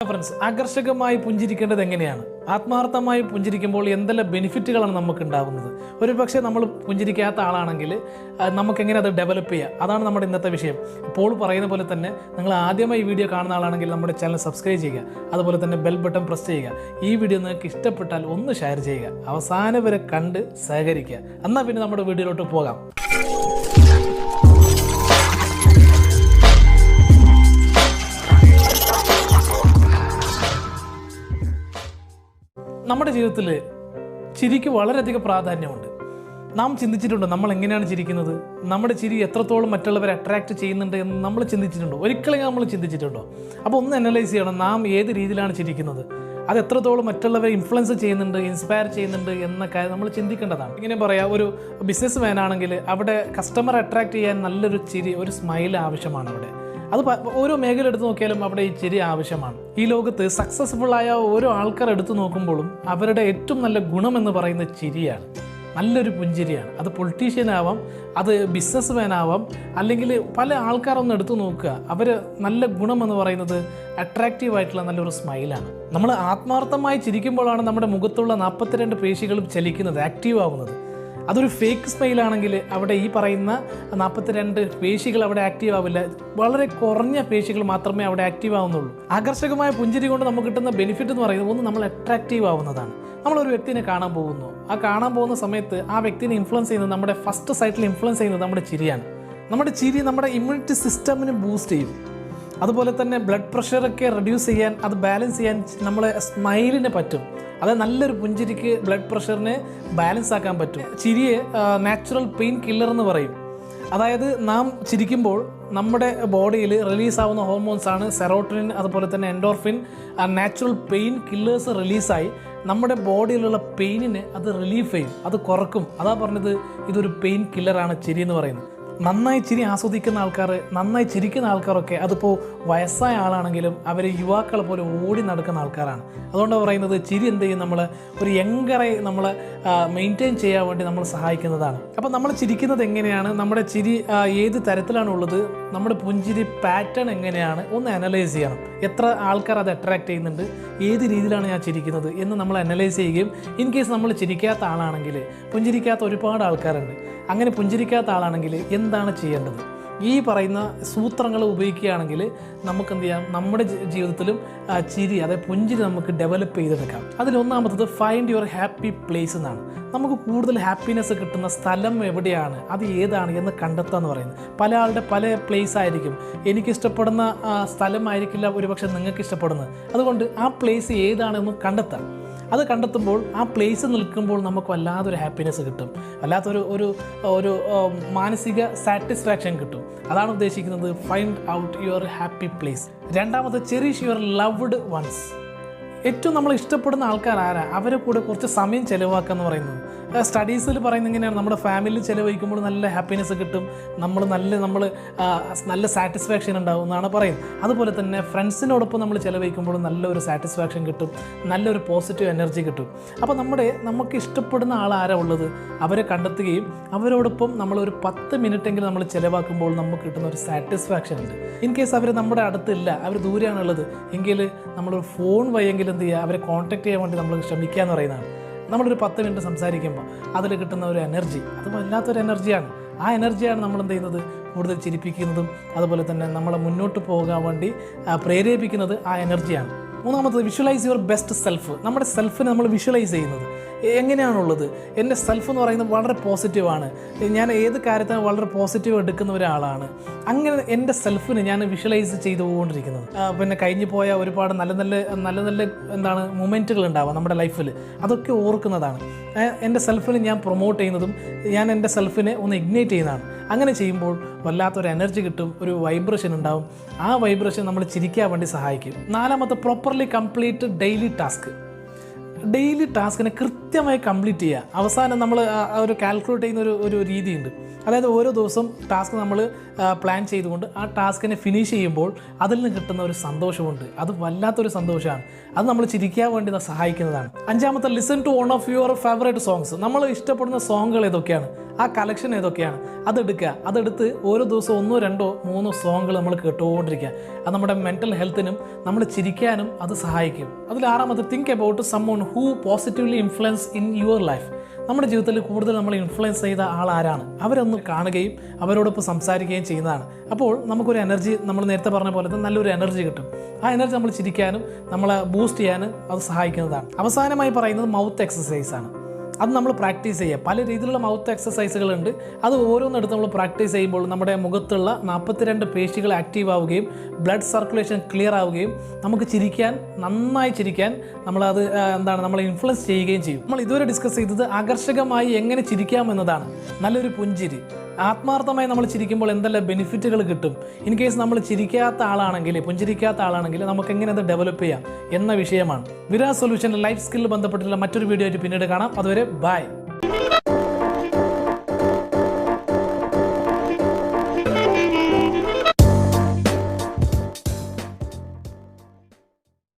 Friends, ആകർഷകമായി പുഞ്ചിരിക്കേണ്ടത് എങ്ങനെയാണ്? ആത്മാർത്ഥമായി പുഞ്ചിരിക്കുമ്പോൾ എന്തെല്ലാം ബെനിഫിറ്റുകളാണ് നമുക്ക് ഉണ്ടാകുന്നത്? ഒരു പക്ഷേ നമ്മൾ പുഞ്ചിരിക്കാത്ത ആളാണെങ്കിൽ നമുക്ക് എങ്ങനെ അത് ഡെവലപ്പ് ചെയ്യാം? അതാണ് നമ്മുടെ ഇന്നത്തെ വിഷയം. ഇപ്പോൾ പറയുന്ന പോലെ തന്നെ നിങ്ങൾ ആദ്യമായി ഈ വീഡിയോ കാണുന്ന ആളാണെങ്കിൽ നമ്മുടെ ചാനൽ സബ്സ്ക്രൈബ് ചെയ്യുക, അതുപോലെ തന്നെ ബെൽ ബട്ടൺ പ്രസ് ചെയ്യുക. ഈ വീഡിയോ നിങ്ങൾക്ക് ഇഷ്ടപ്പെട്ടാൽ ഒന്ന് ഷെയർ ചെയ്യുക, അവസാനം വരെ കണ്ട് സഹകരിക്കുക. എന്നാൽ പിന്നെ നമ്മുടെ വീഡിയോയിലോട്ട് പോകാം. നമ്മുടെ ജീവിതത്തിൽ ചിരിക്ക് വളരെയധികം പ്രാധാന്യമുണ്ട്. നാം ചിന്തിച്ചിട്ടുണ്ടോ നമ്മൾ എങ്ങനെയാണ് ചിരിക്കുന്നത്? നമ്മുടെ ചിരി എത്രത്തോളം മറ്റുള്ളവരെ അട്രാക്റ്റ് ചെയ്യുന്നുണ്ട് എന്ന് നമ്മൾ ചിന്തിച്ചിട്ടുണ്ടോ? ഒരിക്കലും നമ്മൾ ചിന്തിച്ചിട്ടുണ്ടോ? അപ്പോൾ ഒന്ന് അനലൈസ് ചെയ്യണം, നാം ഏത് രീതിയിലാണ് ചിരിക്കുന്നത്, അത് എത്രത്തോളം മറ്റുള്ളവരെ ഇൻഫ്ലുവൻസ് ചെയ്യുന്നുണ്ട്, ഇൻസ്പയർ ചെയ്യുന്നുണ്ട് എന്ന കാര്യം നമ്മൾ ചിന്തിക്കേണ്ടതാണ്. ഇങ്ങനെ പറയാം, ഒരു ബിസിനസ് മാൻ ആണെങ്കിൽ അവിടെ കസ്റ്റമർ അട്രാക്റ്റ് ചെയ്യാൻ നല്ലൊരു ചിരി, ഒരു സ്മൈൽ ആവശ്യമാണ്. അവിടെ അത് ഓരോ മേഖല എടുത്ത് നോക്കിയാലും അവിടെ ഈ ചിരി ആവശ്യമാണ്. ഈ ലോകത്ത് സക്സസ്ഫുൾ ആയ ഓരോ ആൾക്കാർ എടുത്തു നോക്കുമ്പോഴും അവരുടെ ഏറ്റവും നല്ല ഗുണമെന്ന് പറയുന്നത് ചിരിയാണ്, നല്ലൊരു പുഞ്ചിരിയാണ്. അത് പൊളിറ്റീഷ്യൻ ആവാം, അത് ബിസിനസ് മാൻ ആവാം, അല്ലെങ്കിൽ പല ആൾക്കാരൊന്നും എടുത്തു നോക്കുക, അവർ നല്ല ഗുണമെന്ന് പറയുന്നത് അട്രാക്റ്റീവ് ആയിട്ടുള്ള നല്ലൊരു സ്മൈലാണ്. നമ്മൾ ആത്മാർത്ഥമായി ചിരിക്കുമ്പോഴാണ് നമ്മുടെ മുഖത്തുള്ള 42 പേശികളും ചലിക്കുന്നത്, ആക്റ്റീവ് ആവുന്നത്. അതൊരു ഫേക്ക് സ്മൈലാണെങ്കിൽ അവിടെ ഈ പറയുന്ന 42 പേശികൾ അവിടെ ആക്റ്റീവ് ആവില്ല, വളരെ കുറഞ്ഞ പേശികൾ മാത്രമേ അവിടെ ആക്റ്റീവ് ആവുന്നുള്ളൂ. ആകർഷകമായ പുഞ്ചിരി കൊണ്ട് നമുക്ക് കിട്ടുന്ന ബെനിഫിറ്റ് എന്ന് പറയുന്നത് ഒന്ന്, നമ്മൾ അട്രാക്റ്റീവ് ആവുന്നതാണ്. നമ്മളൊരു വ്യക്തിനെ കാണാൻ പോകുന്നു, ആ കാണാൻ പോകുന്ന സമയത്ത് ആ വ്യക്തിനെ ഇൻഫ്ലുവൻസ് ചെയ്യുന്നത്, നമ്മുടെ ഫസ്റ്റ് സൈറ്റിൽ ഇൻഫ്ലുവൻസ് ചെയ്യുന്നത് നമ്മുടെ ചിരിയാണ്. നമ്മുടെ ചിരി നമ്മുടെ ഇമ്മ്യൂണിറ്റി സിസ്റ്റമിനെ ബൂസ്റ്റ് ചെയ്യും. അതുപോലെ തന്നെ ബ്ലഡ് പ്രഷറൊക്കെ റെഡ്യൂസ് ചെയ്യാൻ, അത് ബാലൻസ് ചെയ്യാൻ നമ്മളെ സ്മൈലിന് പറ്റും. അതായത് നല്ലൊരു പുഞ്ചിരിക്ക് ബ്ലഡ് പ്രഷറിനെ ബാലൻസ് ആക്കാൻ പറ്റും. ചിരിയെ നാച്ചുറൽ പെയിൻ കില്ലർ എന്ന് പറയും. അതായത് നാം ചിരിക്കുമ്പോൾ നമ്മുടെ ബോഡിയിൽ റിലീസാവുന്ന ഹോർമോൺസാണ് സെറോട്ടോണിൻ, അതുപോലെ തന്നെ എൻഡോർഫിൻ. നാച്ചുറൽ പെയിൻ കില്ലേഴ്സ് റിലീസായി നമ്മുടെ ബോഡിയിലുള്ള പെയിനിനെ അത് റിലീഫ് ചെയ്യും, അത് കുറക്കും. അതാ പറഞ്ഞത്, ഇതൊരു പെയിൻ കില്ലറാണ് ചിരി എന്ന് പറയുന്നത്. നന്നായി ചിരി ആസ്വദിക്കുന്ന ആൾക്കാർ, നന്നായി ചിരിക്കുന്ന ആൾക്കാരൊക്കെ, അതിപ്പോൾ വയസ്സായ ആളാണെങ്കിലും അവർ യുവാക്കളെ പോലെ ഓടി നടക്കുന്ന ആൾക്കാരാണ്. അതുകൊണ്ട് പറയുന്നത് ചിരി എന്ത് ചെയ്യും, നമ്മൾ ഒരു യങ്കറെ നമ്മൾ മെയിൻറ്റെയിൻ ചെയ്യാൻ വേണ്ടി നമ്മൾ സഹായിക്കുന്നതാണ്. അപ്പോൾ നമ്മൾ ചിരിക്കുന്നത് എങ്ങനെയാണ്, നമ്മുടെ ചിരി ഏത് തരത്തിലാണുള്ളത്, നമ്മുടെ പുഞ്ചിരി പാറ്റേൺ എങ്ങനെയാണ് ഒന്ന് അനലൈസ് ചെയ്യണം. എത്ര ആൾക്കാർ അത് അട്രാക്റ്റ് ചെയ്യുന്നുണ്ട്, ഏത് രീതിയിലാണ് ഞാൻ ചിരിക്കുന്നത് എന്ന് നമ്മൾ അനലൈസ് ചെയ്യുകയും, ഇൻ കേസ് നമ്മൾ ചിരിക്കാത്ത ആളാണെങ്കിൽ, പുഞ്ചിരിക്കാത്ത ഒരുപാട് ആൾക്കാരുണ്ട്, അങ്ങനെ പുഞ്ചിരിക്കാത്ത ആളാണെങ്കിൽ എന്താണ് ചെയ്യേണ്ടത്? ഈ പറയുന്ന സൂത്രങ്ങൾ ഉപയോഗിക്കുകയാണെങ്കിൽ നമുക്ക് എന്ത് ചെയ്യാം, നമ്മുടെ ജീവിതത്തിലും ചിരി, അതായത് പുഞ്ചിരി നമുക്ക് ഡെവലപ്പ് ചെയ്തെടുക്കാം. അതിലൊന്നാമത്തത് ഫൈൻഡ് യുവർ ഹാപ്പി പ്ലേസ് എന്നാണ്. നമുക്ക് കൂടുതൽ ഹാപ്പിനെസ് കിട്ടുന്ന സ്ഥലം എവിടെയാണ്, അത് ഏതാണ് എന്ന് കണ്ടെത്തുക എന്ന് പറയുന്നത്. പല ആളുടെ പല പ്ലേസ് ആയിരിക്കും. എനിക്കിഷ്ടപ്പെടുന്ന സ്ഥലമായിരിക്കില്ല ഒരുപക്ഷെ നിങ്ങൾക്ക് ഇഷ്ടപ്പെടുന്നത്. അതുകൊണ്ട് ആ പ്ലേസ് ഏതാണെന്ന് കണ്ടെത്താം. അത് കണ്ടെത്തുമ്പോൾ ആ പ്ലേസ് നിൽക്കുമ്പോൾ നമുക്ക് വല്ലാതൊരു ഹാപ്പിനെസ് കിട്ടും, വല്ലാത്തൊരു ഒരു മാനസിക സാറ്റിസ്ഫാക്ഷൻ കിട്ടും. അതാണ് ഉദ്ദേശിക്കുന്നത്, find out your happy place. രണ്ടാമത്, ചെറിഷ് യുവർ ലവ്ഡ് വൺസ്. ഏറ്റവും നമ്മൾ ഇഷ്ടപ്പെടുന്ന ആൾക്കാർ ആരാ, അവരെ കൂടെ കുറച്ച് സമയം ചിലവാക്കുക എന്ന് പറയുന്നത്. സ്റ്റഡീസിൽ പറയുന്നത് ഇങ്ങനെയാണ്, നമ്മുടെ ഫാമിലിയിൽ ചിലവഴിക്കുമ്പോൾ നല്ല ഹാപ്പിനെസ് കിട്ടും, നമ്മൾ നല്ല സാറ്റിസ്ഫാക്ഷൻ ഉണ്ടാവും എന്നാണ് പറയുന്നത്. അതുപോലെ തന്നെ ഫ്രണ്ട്സിനോടൊപ്പം നമ്മൾ ചിലവഴിക്കുമ്പോൾ നല്ലൊരു സാറ്റിസ്ഫാക്ഷൻ കിട്ടും, നല്ലൊരു പോസിറ്റീവ് എനർജി കിട്ടും. അപ്പോൾ നമുക്ക് ഇഷ്ടപ്പെടുന്ന ആളാരാ ഉള്ളത്, അവരെ കണ്ടെത്തുകയും അവരോടൊപ്പം നമ്മളൊരു 10 മിനിറ്റെങ്കിലും നമ്മൾ ചിലവാക്കുമ്പോൾ നമുക്ക് കിട്ടുന്ന ഒരു സാറ്റിസ്ഫാക്ഷൻ ഉണ്ട്. ഇൻ കേസ് അവർ നമ്മുടെ അടുത്തില്ല, അവർ ദൂരെയാണുള്ളത് എങ്കിൽ നമ്മളൊരു ഫോൺ വഴിയെങ്കിലും എന്ത് ചെയ്യുക, അവരെ കോൺടാക്ട് ചെയ്യാൻ വേണ്ടി നമ്മൾ ശ്രമിക്കുക എന്ന് പറയുന്നതാണ്. നമ്മളൊരു 10 മിനിറ്റ് സംസാരിക്കുമ്പോൾ അതിൽ കിട്ടുന്ന ഒരു എനർജി, അത് വല്ലാത്തൊരു എനർജിയാണ്. ആ എനർജിയാണ് നമ്മൾ എന്ത് ചെയ്യുന്നത്, കൂടുതൽ ചിരിപ്പിക്കുന്നതും അതുപോലെ തന്നെ നമ്മളെ മുന്നോട്ട് പോകാൻ വേണ്ടി പ്രേരിപ്പിക്കുന്നത് ആ എനർജിയാണ്. മൂന്നാമത്തത്, വിഷ്വലൈസ് യുവർ ബെസ്റ്റ് സെൽഫ്. നമ്മുടെ സെൽഫിനെ നമ്മൾ വിഷ്വലൈസ് ചെയ്യുന്നത് എങ്ങനെയാണുള്ളത്? എൻ്റെ സെൽഫ് എന്ന് പറയുന്നത് വളരെ പോസിറ്റീവാണ്, ഞാൻ ഏത് കാര്യത്തിനും വളരെ പോസിറ്റീവ് എടുക്കുന്ന ഒരാളാണ്. അങ്ങനെ എൻ്റെ സെൽഫിന് ഞാൻ വിഷ്വലൈസ് ചെയ്തുകൊണ്ടിരിക്കുന്നത്. പിന്നെ കഴിഞ്ഞു പോയ ഒരുപാട് നല്ല എന്താണ് മൊമെൻറ്റുകൾ ഉണ്ടാവുക നമ്മുടെ ലൈഫിൽ, അതൊക്കെ ഓർക്കുന്നതാണ്. എൻ്റെ സെൽഫിനെ ഞാൻ പ്രൊമോട്ട് ചെയ്യുന്നതും ഞാൻ എൻ്റെ സെൽഫിനെ ഒന്ന് ഇഗ്നേറ്റ് ചെയ്യുന്നതാണ്. അങ്ങനെ ചെയ്യുമ്പോൾ വല്ലാത്തൊരു എനർജി കിട്ടും, ഒരു വൈബ്രേഷൻ ഉണ്ടാവും. ആ വൈബ്രേഷൻ നമ്മൾ ചിരിക്കാൻ വേണ്ടി സഹായിക്കും. നാലാമത്തെ, properly complete daily task. Daily ടാസ്കിനെ കൃത്യമായി കംപ്ലീറ്റ് ചെയ്യുക. അവസാനം നമ്മൾ ഒരു കാൽക്കുലേറ്റ് ചെയ്യുന്ന ഒരു രീതിയുണ്ട്. അതായത് ഓരോ ദിവസം ടാസ്ക് നമ്മൾ പ്ലാൻ ചെയ്തുകൊണ്ട് ആ ടാസ്കിനെ ഫിനിഷ് ചെയ്യുമ്പോൾ അതിൽ നിന്ന് കിട്ടുന്ന ഒരു സന്തോഷമുണ്ട്, അത് വല്ലാത്തൊരു സന്തോഷമാണ്. അത് നമ്മൾ ചിരിക്കാൻ വേണ്ടി സഹായിക്കുന്നതാണ്. അഞ്ചാമത്തെ, listen to one of your favourite songs. നമ്മൾ ഇഷ്ടപ്പെടുന്ന സോങ്ങുകൾ ഏതൊക്കെയാണ് ആ കളക്ഷൻ ഏതൊക്കെയാണ് അതെടുക്കുക. അതെടുത്ത് ഓരോ ദിവസവും 1, 2, 3 സോങ്ങുകൾ നമ്മൾ കേട്ടുകൊണ്ടിരിക്കുക. അത് നമ്മുടെ മെൻ്റൽ ഹെൽത്തിനും നമ്മൾ ചിരിക്കാനും അത് സഹായിക്കും. അതിൽ 6ാമത് think about someone who positively influence in your life. നമ്മുടെ ജീവിതത്തിൽ കൂടുതൽ നമ്മൾ ഇൻഫ്ലുവൻസ് ചെയ്ത ആൾ ആരാണ്, അവരൊന്ന് കാണുകയും അവരോടൊപ്പം സംസാരിക്കുകയും ചെയ്യുന്നതാണ്. അപ്പോൾ നമുക്കൊരു എനർജി, നമ്മൾ നേരത്തെ പറഞ്ഞ പോലെ തന്നെ നല്ലൊരു എനർജി കിട്ടും. ആ എനർജി നമ്മൾ ചിരിക്കാനും നമ്മളെ ബൂസ്റ്റ് ചെയ്യാനും അത് സഹായിക്കുന്നതാണ്. അവസാനമായി പറയുന്നത് മൗത്ത് എക്സസൈസ് ആണ്. അത് നമ്മൾ പ്രാക്ടീസ് ചെയ്യുക. പല രീതിയിലുള്ള മൗത്ത് എക്സസൈസുകളുണ്ട്. അത് ഓരോന്നെടുത്ത് നമ്മൾ പ്രാക്ടീസ് ചെയ്യുമ്പോൾ നമ്മുടെ മുഖത്തുള്ള 42 പേശികൾ ആക്റ്റീവ് ആവുകയും ബ്ലഡ് സർക്കുലേഷൻ ക്ലിയർ ആവുകയും നമുക്ക് ചിരിക്കാൻ, നന്നായി ചിരിക്കാൻ നമ്മളത് നമ്മളെ ഇൻഫ്ലുവൻസ് ചെയ്യുകയും ചെയ്യും. നമ്മൾ ഇതുവരെ ഡിസ്കസ് ചെയ്തത് ആകർഷകമായി എങ്ങനെ ചിരിക്കാം എന്നതാണ്. നല്ലൊരു പുഞ്ചിരി, ആത്മാർത്ഥമായി നമ്മൾ ചിരിക്കുമ്പോൾ എന്തെല്ലാം ബെനിഫിറ്റുകൾ കിട്ടും. ഇൻ കേസ് നമ്മൾ ചിരിക്കാത്ത ആളാണെങ്കിൽ, പുഞ്ചിരിക്കാത്ത ആളാണെങ്കിൽ നമുക്ക് എങ്ങനെ അത് ഡെവലപ്പ് ചെയ്യാം എന്ന വിഷയമാണ്. വിരാജ് സൊല്യൂഷൻ്റെ ലൈഫ് സ്കില്ലിൽ ബന്ധപ്പെട്ടുള്ള മറ്റൊരു വീഡിയോ ആയിട്ട് പിന്നീട് കാണാം. അതുവരെ ബൈ.